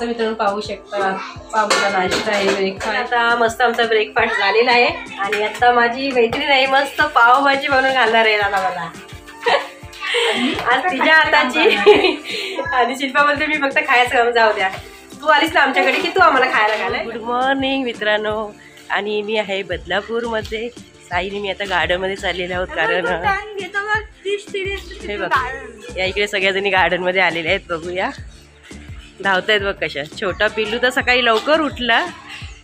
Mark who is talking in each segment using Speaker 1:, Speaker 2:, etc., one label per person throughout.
Speaker 1: मित्रांनो पाहू शकता आमचा नाश्ता आहे, ब्रेकफास्ट. आता मस्त आमचा ब्रेकफास्ट झालेला आहे आणि आता माझी मैत्रीण आहे मस्त पावभाजी बनवून घालणार आहे दादा मला आज तिच्या हाताची. आणि शिल्पा बोलते मी फक्त खायचं जाऊ द्या, तू आलीस ना आमच्याकडे की तू आम्हाला खायला घालाय. गुड मॉर्निंग मित्रांनो. आणि मी आहे बदलापूरमध्ये. साईने मी आता गार्डनमध्ये चाललेले आहोत कारण हे बघ या इकडे सगळ्याजणी गार्डनमध्ये आलेले आहेत. बघूया धावतायत बघ कशा. छोटा पिल्लू तर सकाळी लवकर उठला,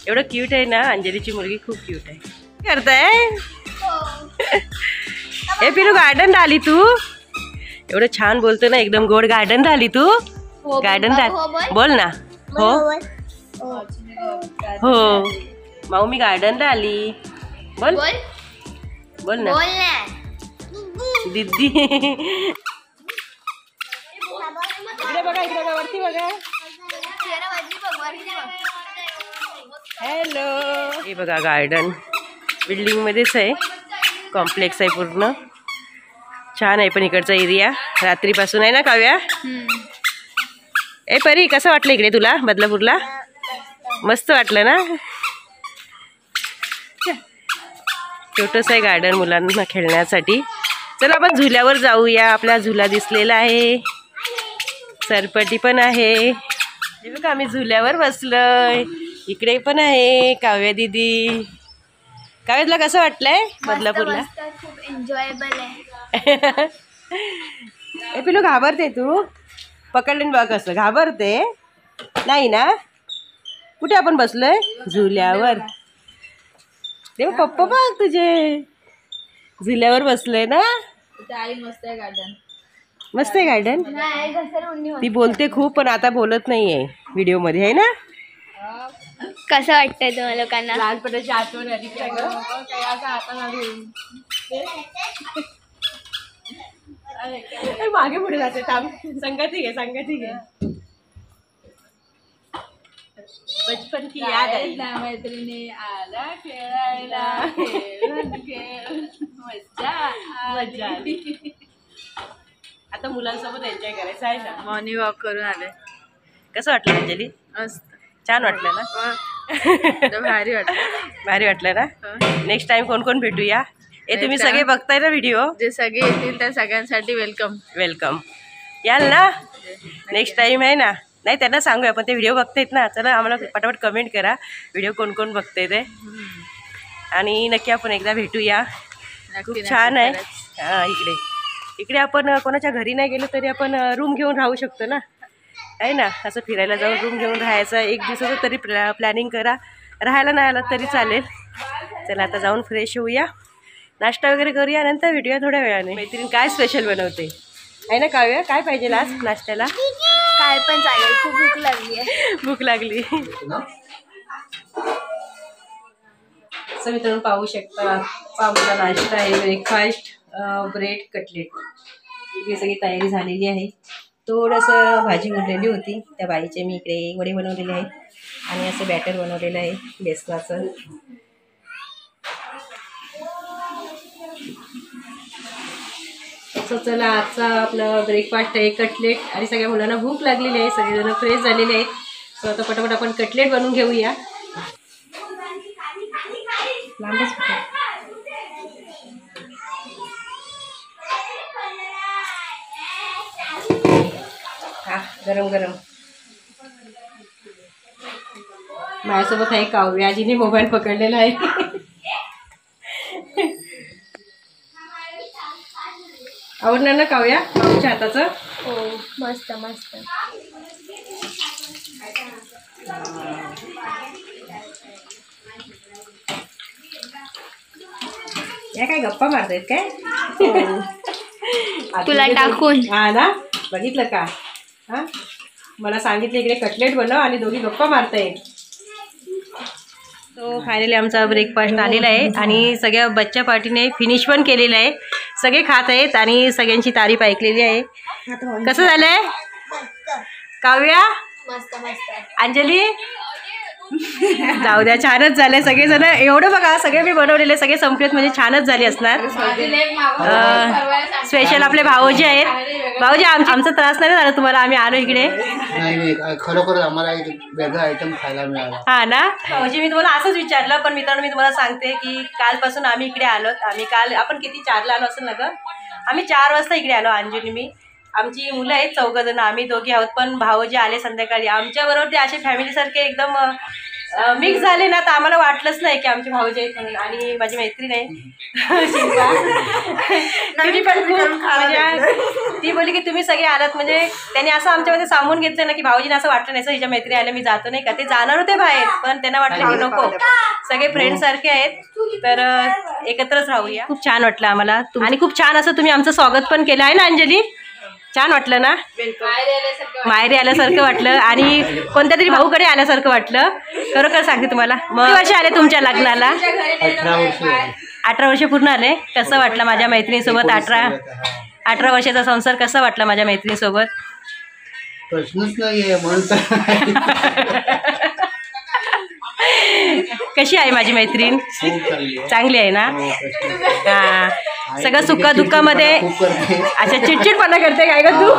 Speaker 1: एवढं क्यूट आहे ना. अंजलीची मुलगी खूप क्यूट आहे. करताय हे पिल्लू गार्डन आली तू, एवढं छान बोलतो ना, एकदम गोड गार्डन झाली तू. गार्डन बोल ना. हो हो माऊ मी गार्डनला आली. बोल बोल ना दीदी. इकडे बघा, इकडे बघा, वरती बघा. हॅलो. हे बघा गार्डन बिल्डिंग मध्येच आहे, कॉम्प्लेक्स आहे पूर्ण. छान आहे पण इकडचा एरिया. रात्रीपासून आहे ना काव्या. ए परी कसं वाटलं इकडे तुला बदलापूरला? मस्त वाटलं ना. छोटंसं आहे गार्डन मुलांना खेळण्यासाठी. चला आपण झुल्यावर जाऊया. आपला झुला दिसलेला आहे, सरपटी पण आहे. हे बघा आम्ही झुल्यावर बसलोय. इकडे पण आहे काव्या दीदी. काव्या तुला कसं वाटलंय बदलापूरला?
Speaker 2: खूप एन्जॉयबल आहे.
Speaker 1: ए पिलू घाबरते तू? पकडले बघ कसं घाबरते नाही ना. कुठे आपण बसलोय? झुल्यावर. देव पप्पा बघ तुझे झुल्यावर बसलोय ना.
Speaker 2: मस्त आहे गार्डन.
Speaker 1: मस्त आहे गार्डन. ती बोलते खूप पण आता बोलत नाहीये व्हिडिओ मध्ये आहे ना.
Speaker 2: कसं वाटतंय तुम्हाला लोकांना?
Speaker 1: लहानपणाची आठवण आली. मागे पुढे जाते. संगती घे संगती घे. बचपन की याद आई.
Speaker 2: मैत्रिणी आला खेळायला, मजा आली.
Speaker 1: आता मुलांसोबत एन्जॉय करायचं आहे ना.
Speaker 2: मॉर्निंग वॉक करून आले.
Speaker 1: कसं वाटलं अंजली?
Speaker 2: मस्त
Speaker 1: छान वाटलं ना.
Speaker 2: भारी वाटलं.
Speaker 1: भारी वाटलं ना. नेक्स्ट टाइम कोण कोण भेटूया? हे तुम्ही सगळे बघताय ना व्हिडिओ.
Speaker 2: जे सगळे येतील त्या सगळ्यांसाठी वेलकम.
Speaker 1: वेलकम. याल ना नेक्स्ट टाइम आहे ना. नाही त्यांना सांगूया पण ते व्हिडिओ बघतायत ना. चला आम्हाला पटापट कमेंट करा व्हिडिओ कोण कोण बघते ते. आणि नक्की आपण एकदा भेटूया. खूप छान आहे. हां इकडे इकडे आपण कोणाच्या घरी नाही गेलो तरी आपण रूम घेऊन राहू शकतो ना, आहे ना. असं फिरायला जाऊन रूम घेऊन राहायचं. एक दिवसाचं तरी प्लॅनिंग करा. राहायला नाही आलं तरी चालेल. चला आता जाऊन फ्रेश होऊया, नाश्ता वगैरे करूया, नंतर भेटूया थोड्या वेळाने. मैत्रीण काय स्पेशल बनवते आहे ना काव्या? काय पाहिजे आज नाश्त्याला?
Speaker 2: काय पण चालेल. खूप भूक लागली आहे.
Speaker 1: भूक लागली. असं मित्रांनो पाहू शकता आमचा नाश्ता आहे, ब्रेकफास्ट ब्रेड कटलेट. इकडे सगळी तयारी झालेली आहे. थोडंसं भाजी उरलेली होती त्या बाईचे मी इकडे वडे बनवलेले आहेत आणि असं बॅटर बनवलेलं आहे बेसनाचं. असं चला आजचा आपलं ब्रेकफास्ट आहे कटलेट. आणि सगळ्या मुलांना भूक लागलेली आहे, सगळेजण फ्रेश झालेले आहेत. सो आता पटापट आपण कटलेट बनवून घेऊया. लांबच हा गरम गरम. माझ्यासोबत आहे काव्या. आजीने मोबाईल पकडलेला आहे. आवडणार ना काव्या काव्याच्या हाताचं?
Speaker 2: हो मस्त मस्त.
Speaker 1: या काय गप्पा मारतायत काय?
Speaker 2: तुला टाकून.
Speaker 1: हा ना बघितलं का. हा मला सांगितलं इकडे कटलेट बनव आणि दोघी गप्पा मारतायत. तो फायनली आमचा ब्रेकफास्ट आलेला आहे आणि सगळ्या बच्चा पार्टीने फिनिश पण केलेलं आहे. सगळे खात आहेत आणि सगळ्यांची तारीफ ऐकलेली आहे. कसं झालंय काव्या?
Speaker 2: मस्त मस्त.
Speaker 1: अंजली जाऊ द्या, छानच झाले सगळेजण. एवढं बघा सगळे मी बनवलेले सगळे संपलेत म्हणजे छानच झाली असणार. स्पेशल आपले भाऊजी आहेत. भाऊजी आमचा त्रास नाही झाला तुम्हाला, आम्ही आलो इकडे.
Speaker 3: नाही खरोखर आम्हाला एक वेगळा आयटम खायला मिळाला.
Speaker 1: हा ना भाऊजी, मी तुम्हाला असंच विचारलं, पण मित्रांनो मी तुम्हाला सांगते की कालपासून आम्ही इकडे आलो. आम्ही काल आपण किती 4ला आलो असेल ना ग, आम्ही 4 वाजता इकडे आलो. अंजली मी, आमची मुलं आहेत 4 जण, आम्ही दोघी आहोत. पण भाऊजी आले संध्याकाळी आमच्याबरोबर. ते असे फॅमिलीसारखे एकदम मिक्स झाले ना, तर आम्हाला वाटलंच नाही की आमचे भाऊजी आहेत म्हणून. आणि माझी मैत्रीण आहे शिल्पा, तिने पण खूप म्हणजे ती बोलली की तुम्ही सगळे आलात म्हणजे त्यांनी असं आमच्यामध्ये सांगून घेतलं ना की भाऊजीने असं वाटलं नाही सर हिच्या मैत्री आल्या मी जातो नाही का. ते जाणार होते बाहेर, पण त्यांना वाटलं की नको, सगळे फ्रेंड सारखे आहेत तर एकत्रच राहूया. खूप छान वाटलं आम्हाला आणि खूप छान असं तुम्ही आमचं स्वागत पण केलं आहे ना अंजली. छान वाटलं ना, माहेरी आल्यासारखं वाटलं आणि कोणत्या तरी भाऊकडे आल्यासारखं वाटलं. खरोखर सांगते तुम्हाला. मग वर्ष आले तुमच्या लग्नाला? 18 वर्ष पूर्ण आले. कसं वाटलं माझ्या मैत्रिणीसोबत 18 वर्षाचा संसार कसा वाटला माझ्या मैत्रिणीसोबत?
Speaker 3: प्रश्नच नाहीये म्हणून.
Speaker 1: कशी आहे माझी मैत्रीण? चांगली आहे ना? हा, सगळं सुखा दुःखामध्ये. अच्छा, चिडचिडपणा करते काय ग तू?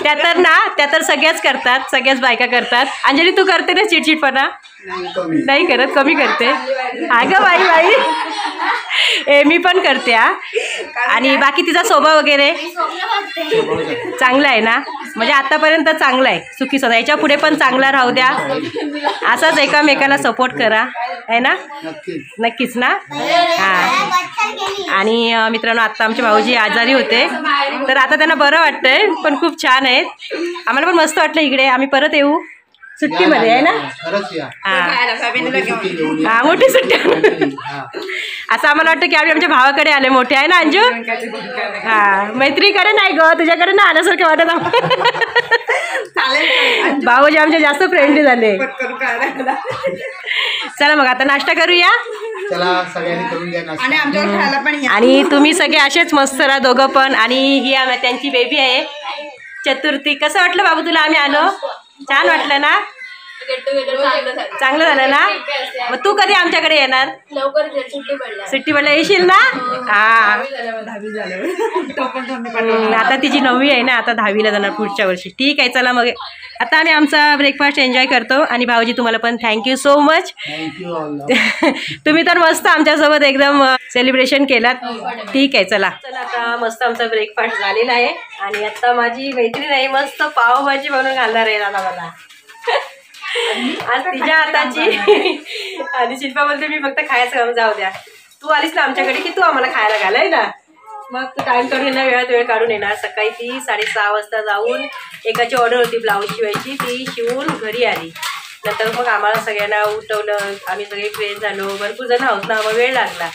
Speaker 1: त्या तर सगळ्याच करतात, सगळ्याच बायका करतात. अंजली तू करते ना चिडचिडपणा? नाही करत, कमी करते. अगं बाई मी पण करते. आणि बाकी तिचा स्वभाव वगैरे चांगला आहे ना? म्हणजे आतापर्यंत चांगला आहे, सुखी सदा. याच्या पुढे पण चांगला राहू द्या. असाच एकामेकाला सपोर्ट करा, आहे ना? नक्कीच ना. हां. आणि मित्रांनो आता आमचे भाऊजी आजारी होते तर आता त्यांना बरं वाटतंय, पण खूप छान आहेत. आम्हाला पण मस्त वाटलं इकडे. आम्ही परत येऊ सुट्टीमध्ये, आहे ना? हा, मोठी सुट्टी. असं आम्हाला वाटतं की आम्ही आमच्या भावाकडे आले मोठे, आहे ना अंजू? हा, मैत्रीकडे नाही ग, तुझ्याकडे ना आल्यासारखं वाटत. भाऊजी आमचे जास्त फ्रेंडली झाले. चला मग आता नाश्ता करूया. आणि तुम्ही सगळे असेच मस्त राहा दोघं पण. आणि ही त्यांची बेबी आहे चतुर्थी. कसं वाटलं बाबू तुला आम्ही आलो? छान वाटलं ना? चांगलं झालं ना? मग तू कधी आमच्याकडे येणार? सुट्टी पडल्या येशील ना? हा, आता तिची 9वी आहे ना, आता 10वीला जाणार पुढच्या वर्षी. ठीक आहे, चला मग आता आम्ही आमचा ब्रेकफास्ट एन्जॉय करतो. आणि भाऊजी तुम्हाला पण थँक्यू सो मच. तुम्ही तर मस्त आमच्यासोबत एकदम सेलिब्रेशन केलात. ठीक आहे, चला आता मस्त आमचा ब्रेकफास्ट झालेला आहे. आणि आता माझी मैत्रीण आहे मस्त पावभाजी बनवून घालणार आहे दादा मला आज तिच्या हाताची. आणि शिल्पा बोलते मी फक्त खायचं, जाऊ द्या तू आलीस ना आमच्याकडे की तू आम्हाला खायला घालाय ना. मग तू टाइम काढून येणार, वेळात वेळ काढून येणार. सकाळी ती 6:30 वाजता जाऊन एकाची ऑर्डर होती ब्लाऊज शिवायची, ती शिवून घरी आली. नंतर मग आम्हाला सगळ्यांना उठवलं, आम्ही सगळे फ्रेंड झालो, भरपूर जण आहोत ना, मग वेळ लागला.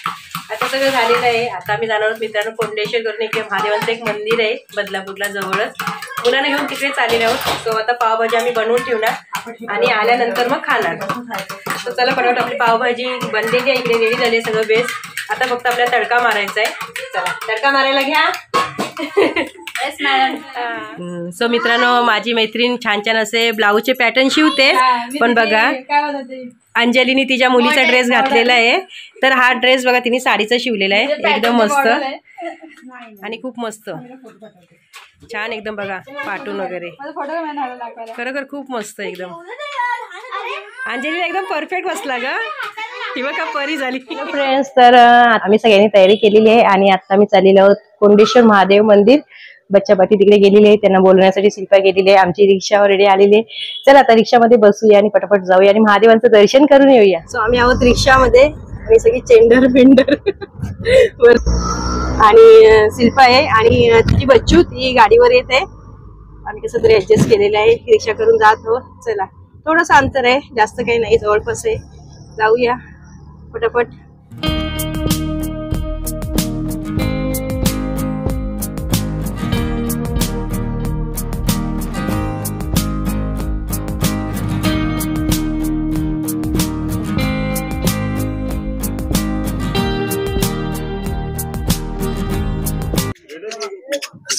Speaker 1: आता सगळं झालेलं आहे. आता आम्ही जाणार आहोत मित्रांनो कोंडेश्वर करून. इकडे महादेवांचं एक मंदिर आहे बदलापूरला जवळच, मुलांना घेऊन तिकडे चाललेले आहोत. सो आता पावभाजी आम्ही बनवून ठेवणार आणि आल्यानंतर मग खाणार. तर चला पटापट आपली पावभाजी बनलेली आहे, इकडे रेडी झाली सगळं बेस्ट. आता फक्त आपल्याला तडका मारायचा आहे. चला तडका मारायला घ्या. सो मित्रांनो माझी मैत्रीण छान छान असे ब्लाऊजचे पॅटर्न शिवते. पण बघा अंजलीने तिच्या मुलीचा ड्रेस घातलेला आहे. तर हा ड्रेस बघा तिने साडीचा शिवलेला आहे, एकदम मस्त आणि खूप मस्त छान एकदम. बघा पाटून वगैरे खरोखर खूप मस्त एकदम. अंजलीला एकदम परफेक्ट बसला ग, ती बघा परी झाली. फ्रेंड्स तर आम्ही सगळ्यांनी तयारी केलेली आहे आणि आता आम्ही चाललेलो आहोत कोंडेश्वर महादेव मंदिर. बच्चा पाटी तिकडे गेलेली आहे, त्यांना बोलवण्यासाठी शिल्पा गेलेली आहे. आमची रिक्षा ऑलरेडी आलेली आहे. चला आता रिक्षामध्ये बसूया आणि पटापट जाऊया आणि महादेवांचं दर्शन करून येऊया. सो आम्ही आहोत रिक्षामध्ये आणि सगळी चेंडर बेंडर आणि शिल्पा आहे आणि तिची बच्चू ती गाडीवर येते. आम्ही कसं तरी ऍडजस्ट केलेलं आहे, रिक्षा करून जात हो. चला थोडंसं अंतर आहे, जास्त काही नाही, जवळपास आहे. जाऊया पटापट.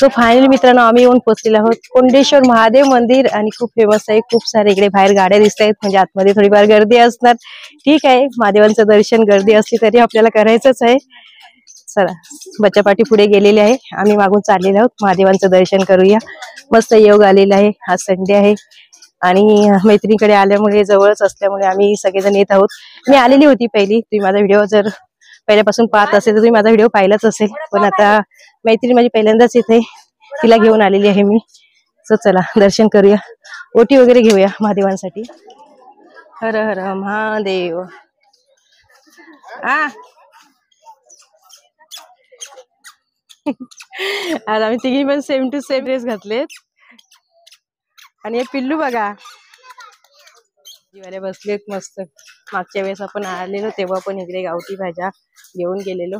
Speaker 1: सो फायनली मित्रांनो आम्ही येऊन पोहोचलेलो आहोत कोंडेश्वर महादेव मंदिर आणि खूप फेमस आहे. खूप सारे इकडे बाहेर गाड्या दिसत आहेत म्हणजे आतमध्ये थोडीफार गर्दी असणार. ठीक आहे महादेवांचं दर्शन गर्दी असली तरी आपल्याला करायचंच आहे. चला बच्चापाटी पुढे गेलेले आहे आम्ही मागून चाललेले आहोत. महादेवांचं दर्शन करूया. मस्त योग आलेला आहे. आज संडे आहे आणि मैत्रिणीकडे आल्यामुळे जवळच असल्यामुळे आम्ही सगळेजण येत आहोत. मी आलेली होती पहिली. तुम्ही माझा व्हिडिओ जर पहिल्यापासून पाहत असेल तर तुम्ही माझा व्हिडिओ पाहिलाच असेल. पण आता मैत्रीण माझी पहिल्यांदाच इथे तिला घेऊन आलेली आहे मी. सो चला दर्शन करूया. ओटी वगैरे घेऊया महादेवांसाठी. हर हर महादेव. आज आम्ही तिघी पण सेम टू सेम ड्रेस घातलेत. आणि हे पिल्लू बघा जीवाले बसलेत मस्त. मागच्या वेळेस आपण आलेलो तेव्हा पण इकडे गावठी भाज्या घेऊन गेलेलो.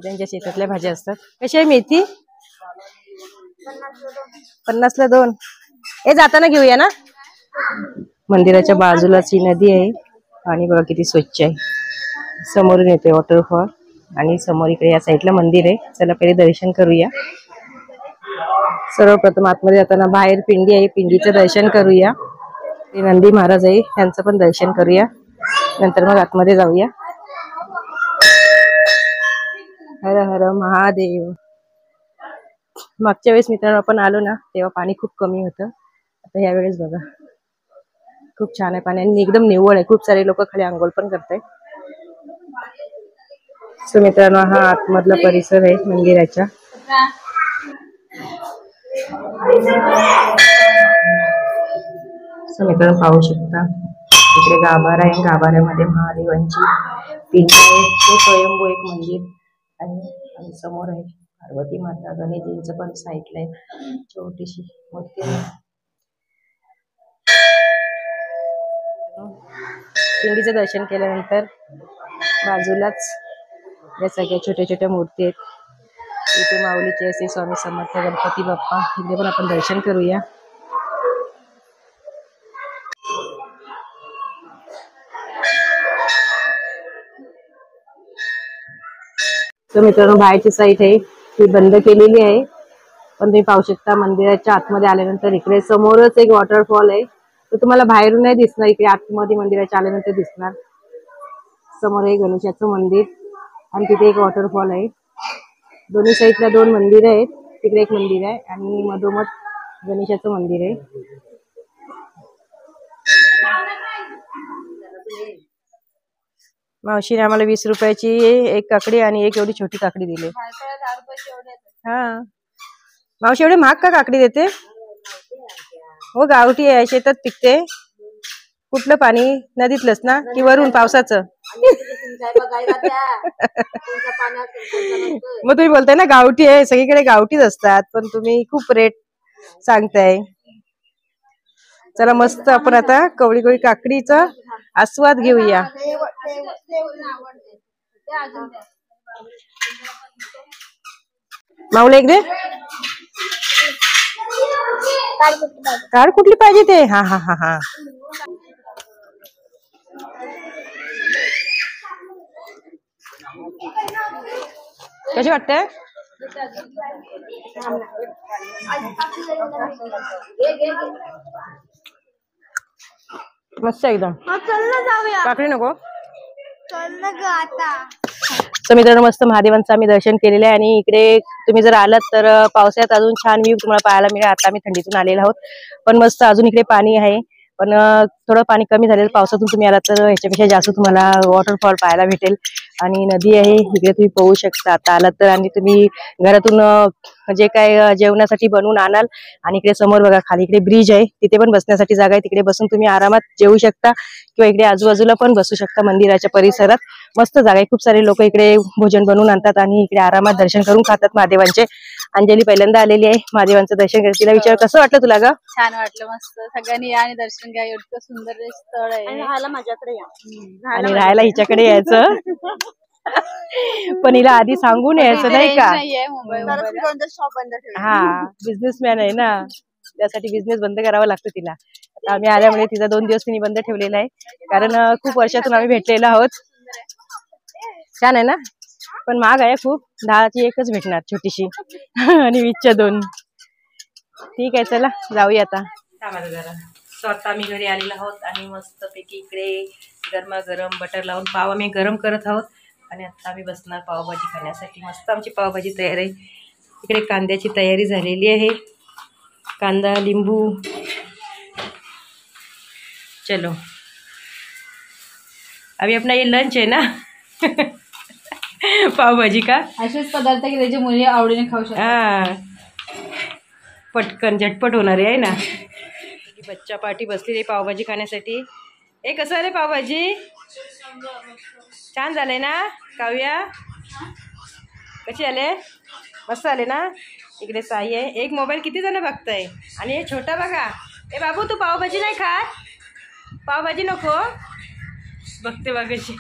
Speaker 1: त्यांच्या शेतातल्या भाज्या असतात. कशी आहे मेथी? 50 ला 2. हे जाताना घेऊया ना. मंदिराच्या बाजूलाच ही नदी आहे आणि बघा किती स्वच्छ आहे. समोरून येते वॉटरफॉल आणि समोर इकडे या साईडला मंदिर आहे. चला पहिले दर्शन करूया. सर्वप्रथम आतमध्ये जाताना बाहेर पिंडी आहे. पिंडीचं दर्शन करूया. ते नंदी महाराज आहे त्यांचं पण दर्शन करूया. नंतर मग आतमध्ये जाऊया. हर हर महादेव. मागच्या वेळेस मित्रांनो आपण आलो ना तेव्हा पाणी खूप कमी होतं. आता ह्या वेळेस बघा खूप छान आहे पाणी आणि एकदम निव्वळ आहे. खूप सारे लोक खाली आंघोळ पण करतायत. सो मित्रांनो हा आतमधला परिसर आहे मंदिराच्या. सो मित्रांनो पाहू शकता इकडे गाभारा आहे. गाभाऱ्यामध्ये महादेवांची पिंड आहे. हे स्वयंभू एक मंदिर आणि समोर आहे पार्वती माता. गणेशजींचं पण साईडला आहे छोटीशी मूर्ती आहे. पिंडीचं दर्शन केल्यानंतर बाजूलाच या सगळ्या छोट्या छोट्या मूर्ती आहेत. इथे माऊलीचे असे स्वामी समर्थ गणपती बाप्पा इथे पण आपण दर्शन करूया. तर मित्रांनो बाहेरची साईड आहे ती बंद केलेली आहे. पण तुम्ही पाहू शकता मंदिराच्या आतमध्ये आल्यानंतर इकडे समोरच एक वॉटरफॉल आहे. तो तुम्हाला बाहेरून नाही दिसणार. इकडे आतमध्ये मंदिराच्या आल्यानंतर दिसणार. समोर आहे गणेशाचं मंदिर आणि तिथे एक वॉटरफॉल आहे. दोन्ही साईडला 2 मंदिर आहेत. तिकडे एक मंदिर आहे आणि मधोमध गणेशाचं मंदिर आहे. मावशीने आम्हाला 20 रुपयाची एक काकडी आणि एक एवढी छोटी काकडी दिली. हा मावशी एवढे महाग का काकडी देते? हो गावठी आहे शेतात पिकते. कुठलं पाणी नदीतलंच ना की वरून पावसाचं? मग तुम्ही बोलताय ना गावठी आहे. सगळीकडे गावठीच असतात पण तुम्ही खूप रेट सांगताय. चला मस्त आपण आता कवळी कवळी काकडीचा आस्वाद घेऊया. माऊला एक दे. कार कुठली पाहिजे ते? हा हा हा हा. कशी वाटते? मस्त एकदम. काकडी नको. तर मित्रांनो मस्त महादेवांचं आम्ही दर्शन केलेलं आहे आणि इकडे तुम्ही जर आलात तर पावसाळ्यात अजून छान व्ह्यू तुम्हाला पाहायला मिळेल. आता आम्ही थंडीतून आलेलो आहोत पण मस्त अजून इकडे पाणी आहे. पण थोडं पाणी कमी झालेलं. पावसातून तुम्ही आलात तर ह्याच्यापेक्षा जास्त तुम्हाला वॉटरफॉल पाहायला भेटेल. आणि नदी आहे इकडे तुम्ही पाहू शकता. आता आलात तर आणि तुम्ही घरातून जे काय जेवणासाठी बनवून आणाल. आणि इकडे समोर बघा खाली इकडे ब्रिज आहे. तिथे पण बसण्यासाठी जागा आहे. तिकडे बसून तुम्ही आरामात जेवू शकता किंवा इकडे आजूबाजूला पण बसू शकता. मंदिराच्या परिसरात मस्त जागा आहे. खूप सारे लोक इकडे भोजन बनवून आणतात आणि इकडे आरामात दर्शन करून खातात महादेवांचे. अंजली पहिल्यांदा आलेली आहे महादेवांचं दर्शन करते. तिला विचार कसं वाटलं तुला ग?
Speaker 2: छान वाटलं मस्त. सगळ्यांनी या आणि दर्शन घ्या. इतकं सुंदर स्थळ आहे.
Speaker 4: राहायला माझ्याकडे या.
Speaker 1: आणि राहायला हिच्याकडे यायचं. पण हिला आधी सांगून यायचं नाही का? हा बिझनेसमॅन आहे ना त्यासाठी बिझनेस बंद करावा लागतो तिला. आता आम्ही आल्यामुळे तिचा 2 दिवस तिने बंद ठेवलेला आहे कारण खूप वर्षातून आम्ही भेटलेलो आहोत. छान आहे ना? पण महाग आहे खूप. 10ची एकच भेटणार छोटीशी आणि 20च्या 2. ठीक आहे, चला जाऊया आता. जरा स्वतः मी घरी आलेलो आहोत आणि मस्त पैकी इकडे गरमागरम बटर लावून पाव आम्ही गरम करत आहोत आणि आता आम्ही बसणार पावभाजी खाण्यासाठी. मस्त आमची पावभाजी तयार आहे. इकडे कांद्याची तयारी झालेली आहे. कांदा, लिंबू. चलो अभी अपना ये लंच है ना पावभाजी का.
Speaker 2: असेच पदार्थ की त्याची मुली आवडीने खाऊ शकतात.
Speaker 1: हां, पटकन झटपट होणार आहे ना. बच्चा पार्टी बसलेली पावभाजी खाण्यासाठी. ए कसं आले पावभाजी? छान झालंय ना काव्या? कशी आले? मस्त आले ना. इकडे साई आहे. एक मोबाईल किती जण बघताय आणि हे छोटा बघा. ए बाबू तू पावभाजी नाही खात? पावभाजी नको? बघते बघ कशी.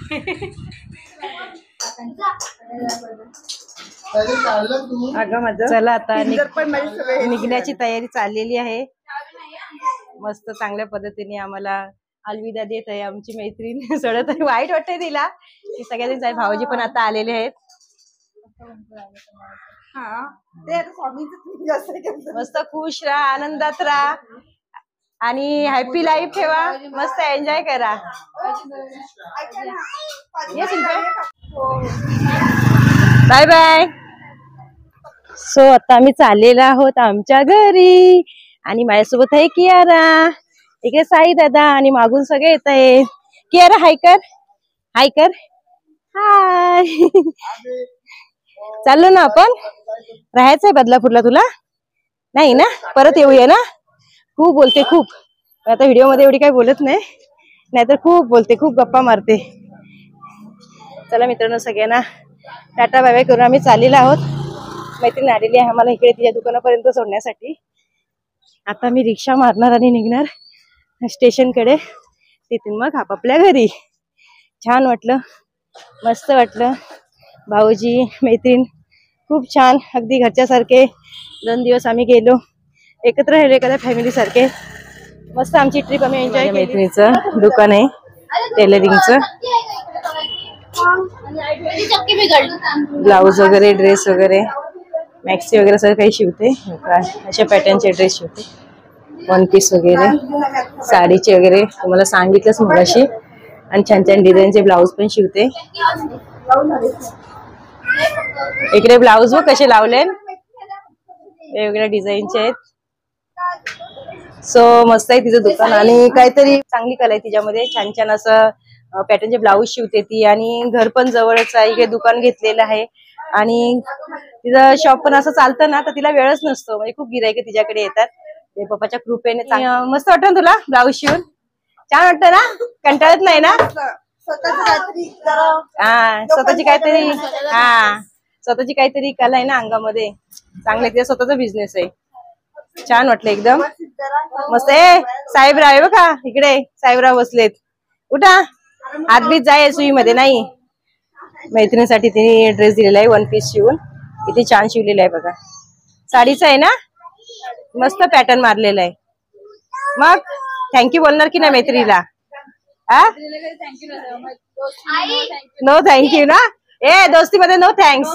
Speaker 1: चला आता निघण्याची तयारी चाललेली आहे. मस्त चांगल्या पद्धतीने आम्हाला अलविदा देत आहे आमची मैत्रीण. सडत आहे, वाईट वाटतंय तिला की सगळ्यांनी. भाऊजी पण आता आलेले आहेत. मस्त खुश राहा, आनंदात राहा आणि हॅपी लाईफ ठेवा. मस्त एन्जॉय करा. Bye bye. सो आता आम्ही चाललेलो आहोत आमच्या घरी आणि माझ्यासोबत आहे कियारा. इकडे साई दादा आणि मागून सगळे येत आहे. कियारा हाय कर, हाय कर, हाय. चाललो ना आपण. राहायचंय बदलापूरला तुला? नाही ना, परत येऊया ना. खूप बोलते खूप. आता व्हिडिओ मध्ये एवढी काही बोलत नाही, नाहीतर खूप बोलते, खूप गप्पा मारते. चला मित्रांनो, सगळ्यांना टाटा बाय बाय करून आम्ही चाललेलो आहोत. मैत्रीण आलेली आहे आम्हाला इकडे तिच्या दुकानापर्यंत सोडण्यासाठी. आता मी रिक्षा मारणार आणि निघणार स्टेशनकडे. तिथून मग आपापल्या घरी. छान वाटलं, मस्त वाटलं. भाऊजी, मैत्रीण खूप छान, अगदी घरच्यासारखे. 2 दिवस आम्ही गेलो, एकत्र राहिलो एखाद्या फॅमिली सारखे. मस्त आमची ट्रिप आम्ही एन्जॉय केली. मैत्रिणीचं दुकान आहे टेलरिंगचं. ब्लाऊज वगैरे, ड्रेस वगैरे, मॅक्सी वगैरे सगळं काही शिवते. अशा पॅटर्नचे ड्रेस शिवते. 1 पीस वगैरे, साडीचे वगैरे तुम्हाला सांगितलंच मगाशी. आणि छान छान डिझाईनचे ब्लाऊज पण शिवते. इकडे ब्लाऊज व कसे लावले, वेगवेगळ्या डिझाईनचे आहेत. सो मस्त आहे तिचं दुकान आणि काहीतरी चांगली कला आहे तिच्यामध्ये. छान छान असं पॅटर्नचे ब्लाऊज शिवते ती आणि घर पण जवळच आहे. इकडे दुकान घेतलेलं आहे आणि तिचं शॉप पण असं चालतं ना, तर तिला वेळच नसतो. म्हणजे खूप गिराईक तिच्याकडे येतात. ते पप्पाच्या कृपेने. मस्त वाटतं ना तुला ब्लाऊज शिवून? छान वाटतं ना? कंटाळत नाही ना? हा, स्वतःची काहीतरी, हा स्वतःची काहीतरी कला आहे ना अंगामध्ये. चांगलं, तिचा स्वतःचा बिझनेस आहे. छान वाटलं एकदम मस्त. साहेबराव आहे बघा इकडे, साहेबराव बसलेत. उठा, हातबीत जाय सुई मध्ये. नाही, मैत्रिणीसाठी तिने ड्रेस दिलेला आहे 1 पीस शिवून. किती छान शिवलेला आहे बघा. साडीचा आहे ना, मस्त पॅटर्न मारलेला आहे. मग थँक्यू बोलणार की नाही मैत्रिणीला? नो थँक्यू ना. दोस्तीमध्ये नो थँक्स.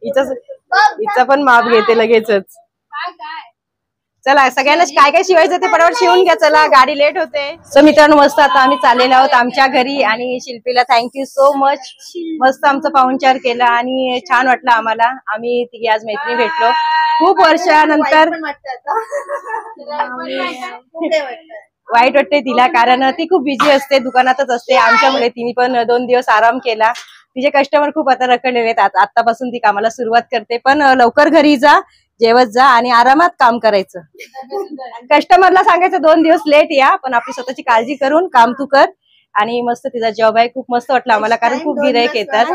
Speaker 1: हिचा पण माप घेते लगेचच. चला सगळ्यांना काय काय शिवायचं ते पटापट शिवून घ्या. चला गाडी लेट होते. सो मित्रांनो, मस्त आता आम्ही चाललेलो आहोत आमच्या घरी आणि शिल्पीला थँक्यू सो मच. मस्त आमचा पाहुणचार केला आणि छान वाटलं आम्हाला. आम्ही तिघी आज मैत्रिणी भेटलो खूप वर्षानंतर. वाईट वाटते तिला, कारण ती खूप बिझी असते, दुकानातच असते. आमच्यामुळे तिने पण 2 दिवस आराम केला. तिचे कस्टमर खूप आता रखडलेले आहेत. आतापासून ती कामाला सुरुवात करते. पण लवकर घरी जा, जेवत जा आणि आरामात काम करायचं. कस्टमरला सांगायचं 2 दिवस लेट या, पण आपली स्वतःची काळजी करून काम तू कर. आणि मस्त तिचा जॉब आहे. खूप मस्त वाटलं आम्हाला, कारण खूप गिराईक येतात.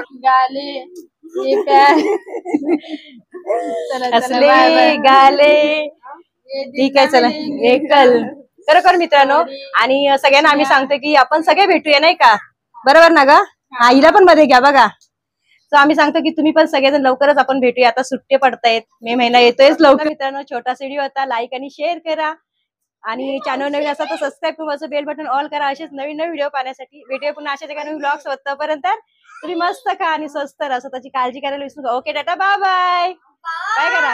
Speaker 1: असले गाले. ठीक आहे, चला एकल खरोखर मित्रांनो. आणि सगळ्यांना आम्ही सांगतो की आपण सगळे भेटूया, नाही का? बरोबर ना ग? हा, हिला पण मध्ये घ्या बघा. तर आम्ही सांगतो की तुम्ही पण सगळेजण लवकरच आपण भेटूया. आता सुट्टे पडतायत, मे महिना येतोयच लवकर. मित्रांनो, छोटासा व्हिडिओ होता. लाईक आणि शेअर करा आणि चॅनल नवीन असा तर सबस्क्राईब करून बेल बटन ऑल करा असेच नवीन नवीन व्हिडिओ पाहण्यासाठी. भेटूया पुन्हा अशाच एका नवीन व्लॉग्स तोपर्यंत तुम्ही मस्त खा आणि स्वस्त राहा, स्वतःची काळजी करायला विसरू नका. Okay tata bye bye. Bye करा.